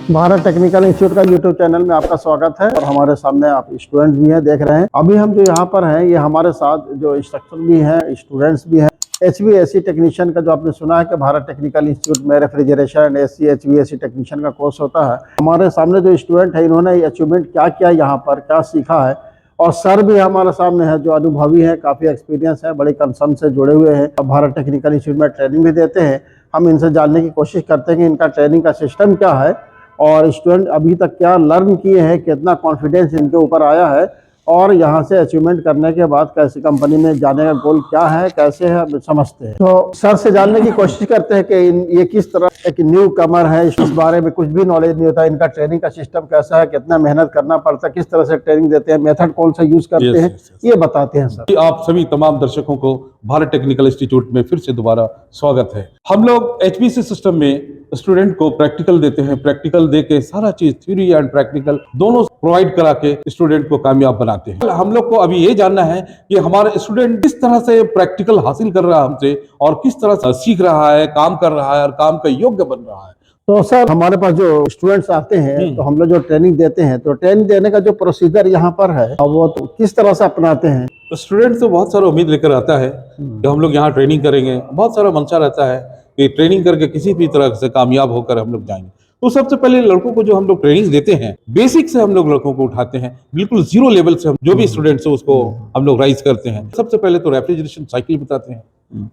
Bharat technical institute का YouTube channel में आपका स्वागत है। और हमारे सामने आप स्टूडेंट्स भी हैं, देख रहे हैं। अभी हम जो यहाँ पर हैं, ये हमारे साथ जो इंस्ट्रक्टर भी हैं, स्टूडेंट्स भी हैं। HVAC टेक्नीशियन का जो आपने सुना है कि भारत टेक्निकल इंस्टीट्यूट में रेफ्रिजरेशन AC HVAC टेक्नीशियन का कोर्स होता है। हमारे सामने जो स्टूडेंट है, इन्होंने अचीवमेंट क्या किया, यहाँ पर क्या सीखा है। और सर भी हमारे सामने है जो अनुभवी है, काफ़ी एक्सपीरियंस है, बड़े कंसर्न से जुड़े हुए हैं। भारत टेक्निकल इंस्टीट्यूट में ट्रेनिंग भी देते हैं। हम इनसे जानने की कोशिश करते हैं कि इनका ट्रेनिंग का सिस्टम क्या है और स्टूडेंट अभी तक क्या लर्न किए हैं, कितना कॉन्फिडेंस इनके ऊपर आया है और यहाँ से अचीवमेंट करने के बाद कैसी कंपनी में जाने का गोल क्या है, कैसे है, समझते हैं। तो सर से जानने की कोशिश करते हैं कि ये किस तरह एक न्यू कमर है, इस बारे में कुछ भी नॉलेज नहीं होता, इनका ट्रेनिंग का सिस्टम कैसा है, कितना मेहनत करना पड़ता है, किस तरह से ट्रेनिंग देते हैं, मेथड कौन सा यूज करते हैं, ये बताते हैं सर। आप सभी तमाम दर्शकों को भारत टेक्निकल इंस्टीट्यूट में फिर से दोबारा स्वागत है। हम लोग HVAC सिस्टम में स्टूडेंट को प्रैक्टिकल देते हैं। प्रैक्टिकल देके सारा चीज थ्योरी एंड प्रैक्टिकल दोनों प्रोवाइड करा के स्टूडेंट को कामयाब बनाते हैं। हम लोग को अभी ये जानना है कि हमारा स्टूडेंट किस तरह से प्रैक्टिकल हासिल कर रहा है हमसे और किस तरह से सीख रहा है, काम कर रहा है और काम का योग्य बन रहा है। तो सर, हमारे पास जो स्टूडेंट्स आते हैं तो हम लोग जो ट्रेनिंग देते हैं, तो ट्रेनिंग देने का जो प्रोसीजर यहाँ पर है वो तो किस तरह से अपनाते हैं? तो स्टूडेंट तो बहुत सारा उम्मीद लेकर आता है कि हम लोग यहाँ ट्रेनिंग करेंगे। बहुत सारा मंशा रहता है कि ट्रेनिंग करके किसी भी तरह से कामयाब होकर हम लोग जाएंगे। तो सबसे पहले लड़कों को जो हम लोग ट्रेनिंग देते हैं, बेसिक से हम लोग लड़कों को उठाते हैं, बिल्कुल जीरो लेवल से हम जो भी स्टूडेंट्स है उसको हम लोग राइज करते हैं। सबसे पहले तो रेफ्रिजरेशन साइकिल बताते हैं,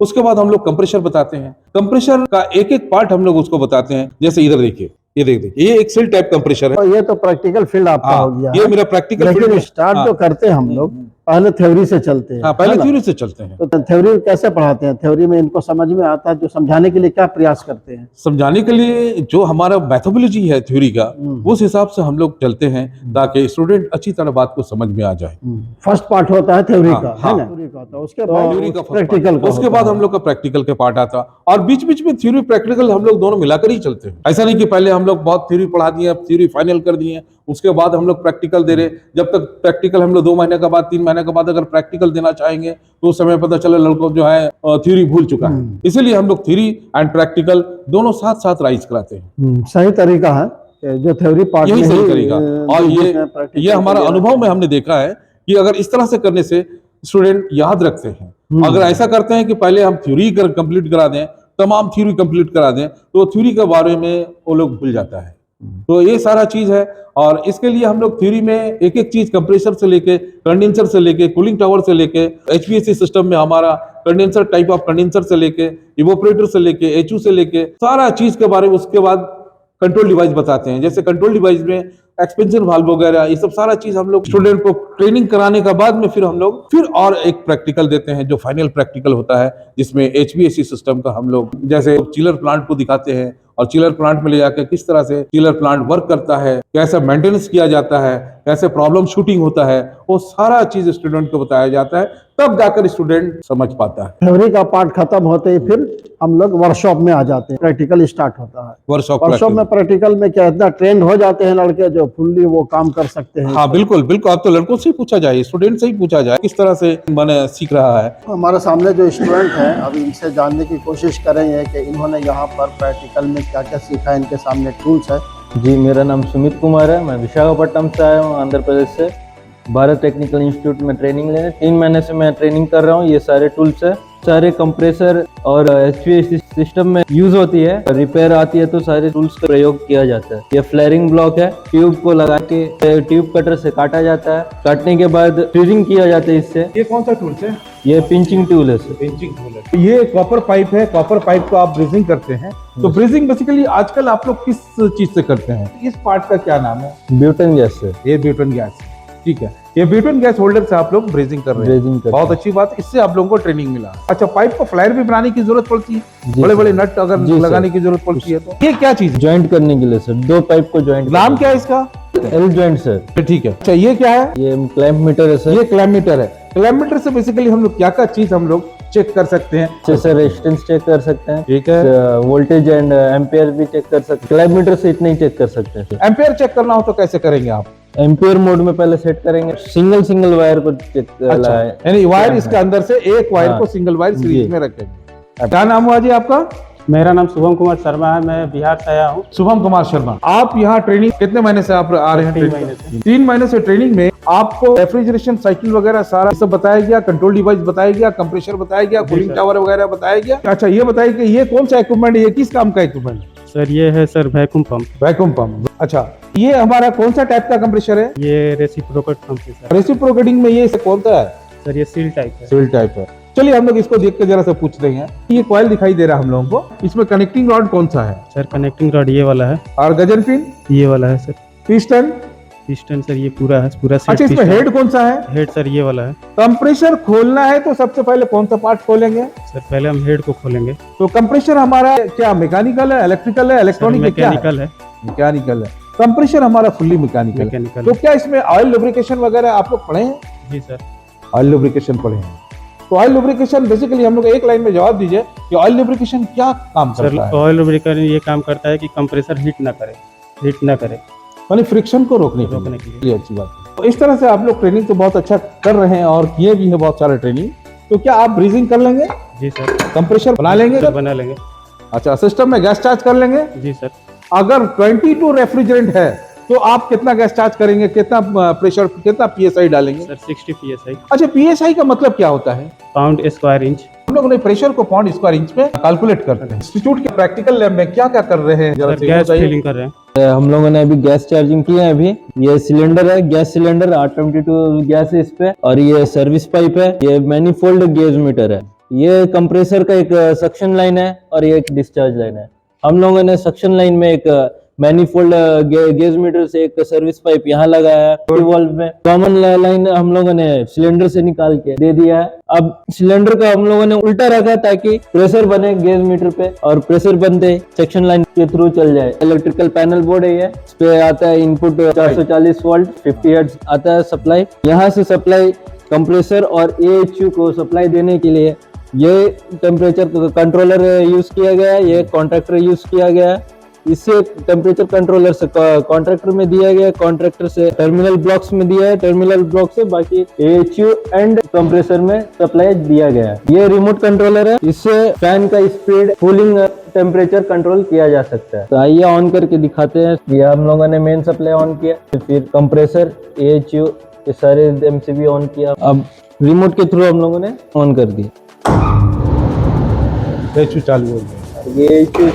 उसके बाद हम लोग कंप्रेशर बताते हैं। कंप्रेशर का एक एक पार्ट हम लोग उसको बताते हैं। जैसे इधर देखिए, ये देखिए, ये एक सेल टाइप कंप्रेशर है। ये तो प्रैक्टिकल फील्ड आपका हो गया। ये मेरा प्रैक्टिकल लेकिन स्टार्ट जो करते हैं हम लोग पहले थ्योरी से चलते हैं। पहले थ्योरी से चलते हैं। तो थ्योरी कैसे पढ़ाते हैं? थ्योरी में इनको समझ में आता है, जो समझाने के लिए क्या प्रयास करते हैं? समझाने के लिए जो हमारा मैथोलॉजी है थ्योरी का, उस हिसाब से हम लोग चलते हैं ताकि स्टूडेंट अच्छी तरह बात को समझ में आ जाए। फर्स्ट पार्ट होता है थ्योरी का, है ना? थ्योरी का होता है, उसके बाद थ्योरी का प्रैक्टिकल का, उसके बाद हम लोग का प्रैक्टिकल के पार्ट आता और बीच बीच में थ्योरी प्रैक्टिकल हम लोग दोनों मिलाकर ही चलते हैं। ऐसा नहीं कि पहले हम लोग बहुत थ्योरी पढ़ा दिए, थ्योरी फाइनल कर दिए, उसके बाद हम लोग प्रैक्टिकल दे रहे। जब तक प्रैक्टिकल हम लोग 2 महीने के बाद 3 महीने के बाद अगर प्रैक्टिकल देना चाहेंगे तो उस समय पता चले लड़कों जो है थ्योरी भूल चुका है। इसीलिए हम लोग थ्योरी एंड प्रैक्टिकल दोनों साथ साथ राइज कराते हैं। सही तरीका है जो थ्योरी पार्ट यही सही तरीका। और ये हमारा अनुभव में हमने देखा है कि अगर इस तरह से करने से स्टूडेंट याद रखते हैं। अगर ऐसा करते हैं कि पहले हम थ्योरी कंप्लीट करा दें, तमाम थ्योरी कंप्लीट करा दें, तो थ्योरी के बारे में वो लोग भूल जाता है। तो ये सारा चीज है और इसके लिए हम लोग थ्योरी में एक एक चीज, कंप्रेसर से लेके, कंडेंसर से लेके, कूलिंग टावर से लेके, HVAC सिस्टम में हमारा कंडेंसर, टाइप ऑफ कंडेंसर से लेके, इवोपरेटर से लेके, HU से लेके सारा चीज के बारे में, उसके बाद कंट्रोल डिवाइस बताते हैं। जैसे कंट्रोल डिवाइस में एक्सपेंशन वाल्व वगैरह, ये सब सारा चीज हम लोग स्टूडेंट को ट्रेनिंग कराने के बाद में फिर हम लोग फिर और एक प्रैक्टिकल देते हैं जो फाइनल प्रैक्टिकल होता है, जिसमें HVAC सिस्टम का हम लोग जैसे चिलर प्लांट को दिखाते हैं और चिलर प्लांट में ले जाकर किस तरह से चिलर प्लांट वर्क करता है, कैसे मेंटेनेंस किया जाता है, कैसे प्रॉब्लम शूटिंग होता है, वो सारा चीज स्टूडेंट को बताया जाता है। तब जाकर स्टूडेंट समझ पाता है। थ्योरी का पार्ट खत्म होते ही फिर हम लोग वर्कशॉप में आ जाते हैं, प्रैक्टिकल स्टार्ट होता है। वर्कशॉप में प्रैक्टिकल में क्या इतना ट्रेंड हो जाते हैं लड़के जो फुल्ली वो काम कर सकते हैं? हाँ बिल्कुल बिल्कुल। अब तो लड़कों से ही पूछा जाए, स्टूडेंट से ही पूछा जाए किस तरह से मैंने सीख रहा है। हमारे सामने जो स्टूडेंट हैं, अभी इनसे जानने की कोशिश करेंगे कि इन्होंने यहाँ पर प्रैक्टिकल में क्या क्या सीखा है। इनके सामने टूल्स है। जी, मेरा नाम सुमित कुमार है। मैं विशाखापट्टनम से आया हूँ, आंध्र प्रदेश से। भारत टेक्निकल इंस्टीट्यूट में ट्रेनिंग लेने 3 महीने से मैं ट्रेनिंग कर रहा हूँ। ये सारे टूल्स है, सारे कंप्रेसर और HVAC सिस्टम में यूज होती है। रिपेयर आती है तो सारे टूल्स का प्रयोग किया जाता है। ये फ्लेयरिंग ब्लॉक है, ट्यूब को लगा के ट्यूब कटर से काटा जाता है। काटने के बाद फ्रीजिंग किया जाता है इससे। ये कौन सा टूल है? ये पिंचिंग टूल है सर। पिंचिंग टूल है। ये कॉपर पाइप है, कॉपर पाइप को आप ब्रीजिंग करते हैं। तो ब्रीजिंग बेसिकली आजकल आप लोग किस चीज से करते हैं? इस पार्ट का क्या नाम है? ब्यूटेन गैस से। ये ब्यूटेन गैस, ठीक है। ये ब्यूटेन गैस होल्डर से आप लोग ब्रेजिंग कर रहे हैं। बहुत अच्छी बात, इससे आप लोगों को ट्रेनिंग मिला। अच्छा, पाइप को फ्लायर भी बनाने की जरूरत पड़ती है, बड़े बड़े नट अगर लगाने की जरूरत पड़ती है तो ये क्या चीज? ज्वाइंट करने के लिए सर, 2 पाइप को ज्वाइंट। नाम क्या है इसका? L joint sir. ठीक है। अच्छा, ये क्या है? ये क्लैंप मीटर है सर। ये क्लैंप मीटर है। क्लैंप मीटर से बेसिकली हम लोग क्या क्या चीज हम लोग चेक कर सकते हैं? जैसे रेजिस्टेंस चेक कर सकते हैं, ठीक है, वोल्टेज एंड एम्पियर भी चेक कर सकते हैं। क्लैंप मीटर से इतना ही चेक कर सकते हैं। एम्पियर चेक करना हो तो कैसे करेंगे आप? एम्पियर मोड में पहले सेट करेंगे, सिंगल वायर पर चेक अच्छा, यानी वायर इसके अंदर से एक वायर को सिंगल वायर सीरीज में रखेंगे। क्या नाम हुआ जी आपका? मेरा नाम शुभम कुमार शर्मा है, मैं बिहार से आया हूँ। शुभम कुमार शर्मा, आप यहाँ ट्रेनिंग कितने महीने से आप आ रहे हैं? 3 महीने से। 3 महीने से ट्रेनिंग में आपको रेफ्रिजरेशन साइकिल वगैरह सारा सब बताया गया, कंट्रोल डिवाइस बताया गया, कंप्रेसर बताया गया, कूलिंग टावर वगैरह बताया गया। अच्छा, ये बताइए कि ये कौन सा इक्विपमेंट है, ये किस काम का इक्विपमेंट है? सर ये है sir vacuum pump. Vacuum pump. अच्छा, ये हमारा कौन सा टाइप का कंप्रेसर है? ये रेसिप्रोकेट पंप है सर। रेसिप्रोकेटिंग में ये कौन सा है? सर ये सील टाइप है। सील टाइप है। चलिए हम लोग इसको देख के जरा से पूछते हैं। ये कॉइल दिखाई दे रहा है हम लोगों को, इसमें कनेक्टिंग रॉड कौन सा है? सर कनेक्टिंग रॉड ये वाला है, और गजर पिन ये वाला है सर। पिस्टन? पिस्टन सर ये पूरा है, पूरा सेट। अच्छा, इसमें हेड कौन सा है? हेड सर ये वाला है। कंप्रेसर खोलना है तो सबसे पहले कौन सा पार्ट खोलेंगे? सर पहले हम हेड को खोलेंगे। तो कंप्रेसर हमारा क्या मैकेनिकल है, इलेक्ट्रिकल है, इलेक्ट्रॉनिक है, क्या है? मैकेनिकल है। मैकेनिकल है। कंप्रेसर हमारा फुल्ली मैकेनिकल है। मैकेनिकल तो क्या इसमें ऑयल लुब्रिकेशन वगैरह आप लोग पढ़े हैं? जी सर। ऑयल लुब्रिकेशन पढ़े हैं। तो ऑयल लुब्रिकेशन बेसिकली हम लोग एक लाइन में जवाब दीजिए कि ऑयल लुब्रिकेशन क्या काम सर करता है? ऑयल लुब्रिकेशन ये काम करता है कि कंप्रेसर हीट ना करे माने फ्रिक्शन को रोकने के लिए। ये अच्छी बात है। तो इस तरह से आप लोग ट्रेनिंग तो बहुत अच्छा कर रहे हैं और किए भी है बहुत सारे ट्रेनिंग। तो क्या आप ब्रीजिंग कर लेंगे? जी सर। कंप्रेसर बना लेंगे? सर बना लेंगे। अच्छा, सिस्टम में गैस चार्ज कर लेंगे? जी सर। अगर 22 रेफ्रिजरेंट है तो आप कितना गैस चार्ज करेंगे, कितना प्रेशर, कितना पीएसआई डालेंगे? Sir 60 PSI। अच्छा, पीएसआई का मतलब क्या होता है? Pound square inch. हम लोग ने प्रेशर को पाउंड स्क्वायर इंच में कैलकुलेट करते हैं। इंस्टीट्यूट के प्रैक्टिकल लैब में क्या क्या कर रहे हैं जरा सर से गैस बताइए। फिलिंग कर रहे हैं। हम लोगों ने अभी गैस चार्जिंग किया है। अभी ये सिलेंडर है, गैस सिलेंडर 822 गैस है इस पे, और ये सर्विस पाइप है, ये मैनीफोल्ड गेज मीटर है, ये कंप्रेसर का एक सक्शन लाइन है और ये एक डिस्चार्ज लाइन है। हम लोगों ने सक्शन लाइन में एक मैनीफोल्ड गेज मीटर से एक सर्विस पाइप यहाँ लगाया है। वॉल्व में कॉमन लाइन हम लोगों ने सिलेंडर से निकाल के दे दिया है। अब सिलेंडर का हम लोगों ने उल्टा रखा ताकि प्रेशर बने गेज मीटर पे, और प्रेशर बनते सेक्शन लाइन के थ्रू चल जाए। इलेक्ट्रिकल पैनल बोर्ड है ये, इस पे आता है इनपुट 440 वोल्ट 50 हर्ट्ज आता है सप्लाई। यहाँ से सप्लाई कंप्रेसर और AHU को सप्लाई देने के लिए ये टेम्परेचर कंट्रोलर यूज किया गया है, ये कॉन्ट्रैक्टर यूज किया गया है। इससे टेम्परेचर कंट्रोलर से कॉन्ट्रैक्टर में दिया गया, कॉन्ट्रैक्टर से टर्मिनल ब्लॉक्स में दिया है, टर्मिनल ब्लॉक से बाकी AHU एंड कंप्रेसर में सप्लाई दिया गया है। ये रिमोट कंट्रोलर है, इससे फैन का स्पीड, कूलिंग टेम्परेचर कंट्रोल किया जा सकता है। तो आइए ऑन करके दिखाते हैं। ये हम लोगों ने मेन सप्लाई ऑन किया, फिर कंप्रेसर, AHU ये सारे MCB ऑन किया। अब रिमोट के थ्रू हम लोगों ने ऑन कर दिया। AHU चालू हो गया। ये AHU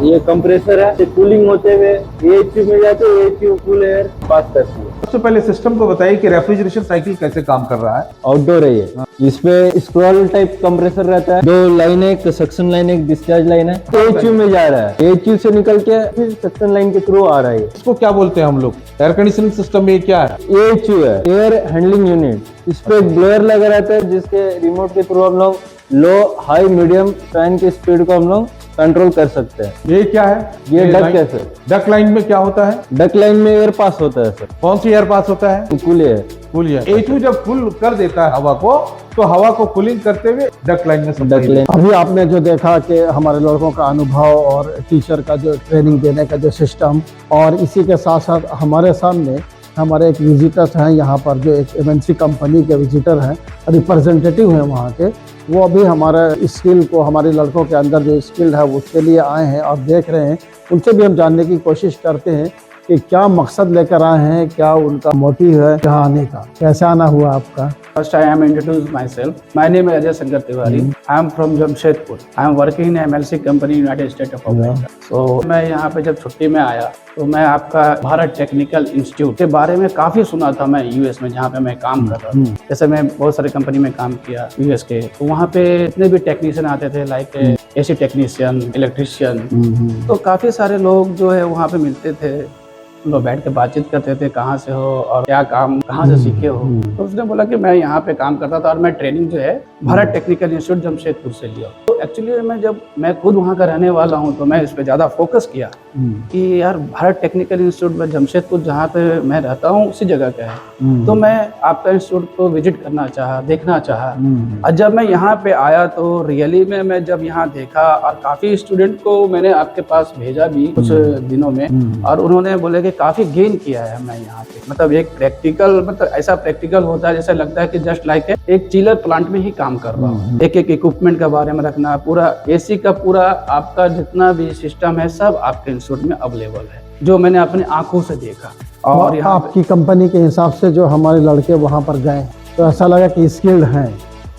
ये कंप्रेसर है, कूलिंग होते हुए AHU में जाते हैं, AHU कूल एयर पास करती है। सबसे पहले सिस्टम को बताइए कि रेफ्रिजरेशन साइकिल कैसे काम कर रहा है। आउटडोर है ये, इसपे स्क्रॉल टाइप कंप्रेसर रहता है, 2 लाइन है, एक सक्शन लाइन, एक डिस्चार्ज लाइन है। AHU में जा रहा है, AHU से निकल के फिर सक्शन लाइन के थ्रू आ रहा है। इसको क्या बोलते हैं हम लोग? एयर कंडीशनिंग सिस्टम में क्या है? AHU है, एयर हैंडलिंग यूनिट। इस पे एक ब्लोअर लगा रहता है जिसके रिमोट के थ्रू हम लोग लो, हाई, मीडियम फैन की स्पीड को हम लोग कंट्रोल कर सकते हैं। ये क्या है? ये डक है सर। डक लाइन में क्या होता है? डक लाइन में एयर पास होता है सर। कौन सी एयर पास होता है? Cool air. Cool air. AHU जब कूल कर देता है हवा को, तो हवा को कूलिंग करते हुए डक लाइन में डक लाइन। अभी आपने जो देखा कि हमारे लड़कों का अनुभव और टीचर का जो ट्रेनिंग देने का जो सिस्टम, और इसी के साथ साथ हमारे सामने हमारे एक विजिटर्स हैं यहाँ पर, जो एक MNC कंपनी के विजिटर हैं, रिप्रेजेंटेटिव हैं वहाँ के। वो अभी हमारे स्किल को, हमारे लड़कों के अंदर जो स्किल है उसके लिए आए हैं और देख रहे हैं। उनसे भी हम जानने की कोशिश करते हैं कि क्या मकसद लेकर आए हैं, क्या उनका मोटिव है यहाँ आने का, कैसे आना हुआ आपका। First, I am introduce myself. My name is Ajay Shankar Tiwari. I am from Jamshedpur. I am working in MLC company United States of America. So मैं यहाँ पे जब छुट्टी में आया तो मैं आपका भारत टेक्निकल इंस्टीट्यूट के बारे में काफ़ी सुना था। मैं US में जहाँ पे मैं काम कर रहा था, जैसे मैं बहुत सारे कंपनी में काम किया US के, तो वहाँ पे जितने भी टेक्नीशियन आते थे, लाइक AC टेक्नीशियन, इलेक्ट्रिशियन, तो काफ़ी सारे लोग जो है वहाँ पे मिलते थे। लोग बैठ के बातचीत करते थे, कहाँ से हो और क्या काम कहाँ से सीखे हो। तो उसने बोला कि मैं यहाँ पे काम करता था और मैं ट्रेनिंग जो है भारत टेक्निकल इंस्टीट्यूट जमशेदपुर से लिया। तो एक्चुअली मैं खुद वहाँ का रहने वाला हूँ, तो मैं इस पे ज़्यादा फोकस किया कि यार भारत टेक्निकल इंस्टीट्यूट में जमशेदपुर जहाँ पे मैं रहता हूँ उसी जगह का है। तो मैं आपका इंस्टीट्यूट को विजिट करना चाहा, देखना चाहा। और जब मैं यहाँ पे आया तो रियली में मैं जब यहाँ देखा, और काफ़ी स्टूडेंट को मैंने आपके पास भेजा भी कुछ दिनों में, और उन्होंने बोले कि काफ़ी गेन किया है मैं यहाँ पे। मतलब एक प्रैक्टिकल, मतलब ऐसा प्रैक्टिकल होता है जैसे लगता है कि जस्ट लाइक एक चिलर प्लांट में ही काम कर रहा हूँ। एक एक इक्विपमेंट के बारे में रखना, पूरा एसी का पूरा आपका जितना भी सिस्टम है सब आपके इंस्टीट्यूट में अवेलेबल है, जो मैंने अपनी आंखों से देखा। और यहाँ आपकी कंपनी के हिसाब से जो हमारे लड़के वहाँ पर गए तो ऐसा लगा कि स्किल्ड हैं।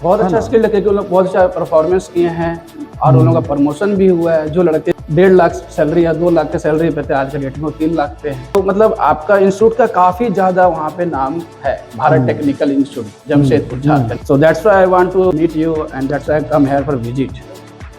बहुत अच्छा स्किल है, क्योंकि उन लोग बहुत अच्छा परफॉर्मेंस किए हैं और उन लोगों का प्रमोशन भी हुआ है। जो लड़के 1.5 लाख सैलरी या 2 लाख की सैलरी पे थे, आज के डेट में 3 लाख पे हैं। तो मतलब आपका इंस्टीट्यूट का काफी ज्यादा वहाँ पे नाम है, Bharat technical institute Jamshedpur Jharkhand. So that's why I want to meet you and that's why I come here for visit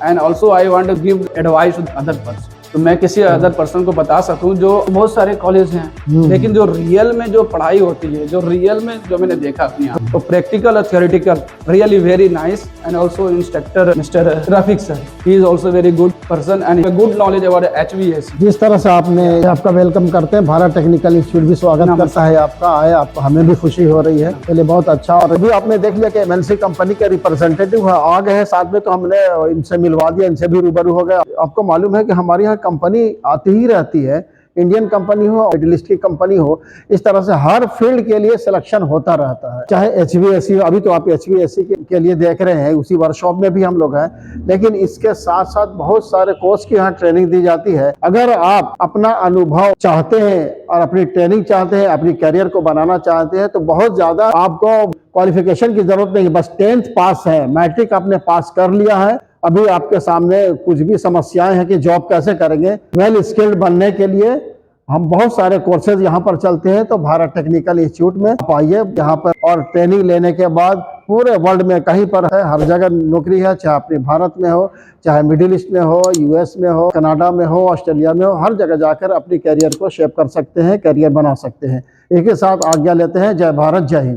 and also I want to give advice to other person. तो मैं किसी अदर पर्सन को बता सकूं, जो बहुत सारे कॉलेज हैं लेकिन जो रियल में जो पढ़ाई होती है, जो रियल में जो मैंने देखा अपने आप, तो प्रैक्टिकल और theoretical really very nice. And also instructor mister Rafiq sir, he is also very good person and good knowledge about HVAC। जिस तरह से आपका वेलकम करते हैं, भारत टेक्निकल इंस्टीट्यूट भी स्वागत करता है आपका। आए आप, हमें भी खुशी हो रही है, चलिए बहुत अच्छा। और अभी आपने देख लिया कि MNC कंपनी के रिप्रेजेंटेटिव आ गए हैं साथ में, तो हमने इनसे मिलवा दिया, इनसे भी रूबरू हो गया। आपको मालूम है कि हमारे यहाँ कंपनी आती ही रहती है, इंडियन कंपनी हो, मिडिल ईस्ट की कंपनी हो, इस तरह से हर फील्ड के लिए सिलेक्शन होता रहता है। चाहे HVAC हो, अभी तो आप HVAC के लिए देख रहे हैं, उसी वर्कशॉप में भी हम लोग हैं, लेकिन इसके साथ साथ बहुत सारे कोर्स की यहाँ ट्रेनिंग दी जाती है। अगर आप अपना अनुभव चाहते हैं और अपनी ट्रेनिंग चाहते हैं, अपनी करियर को बनाना चाहते हैं, तो बहुत ज्यादा आपको क्वालिफिकेशन की जरूरत नहीं, बस 10th पास है, मैट्रिक आपने पास कर लिया है। अभी आपके सामने कुछ भी समस्याएं हैं कि जॉब कैसे करेंगे, वेल स्किल्ड बनने के लिए हम बहुत सारे कोर्सेज यहाँ पर चलते हैं। तो भारत टेक्निकल इंस्टीट्यूट में आप आइए यहाँ पर, और ट्रेनिंग लेने के बाद पूरे वर्ल्ड में कहीं पर है, हर जगह नौकरी है, चाहे अपने भारत में हो, चाहे मिडिल ईस्ट में हो, US में हो, कनाडा में हो, ऑस्ट्रेलिया में हो, हर जगह जाकर अपनी करियर को शेप कर सकते हैं, करियर बना सकते हैं। एक ही साथ आज्ञा लेते हैं। जय भारत, जय हिंद।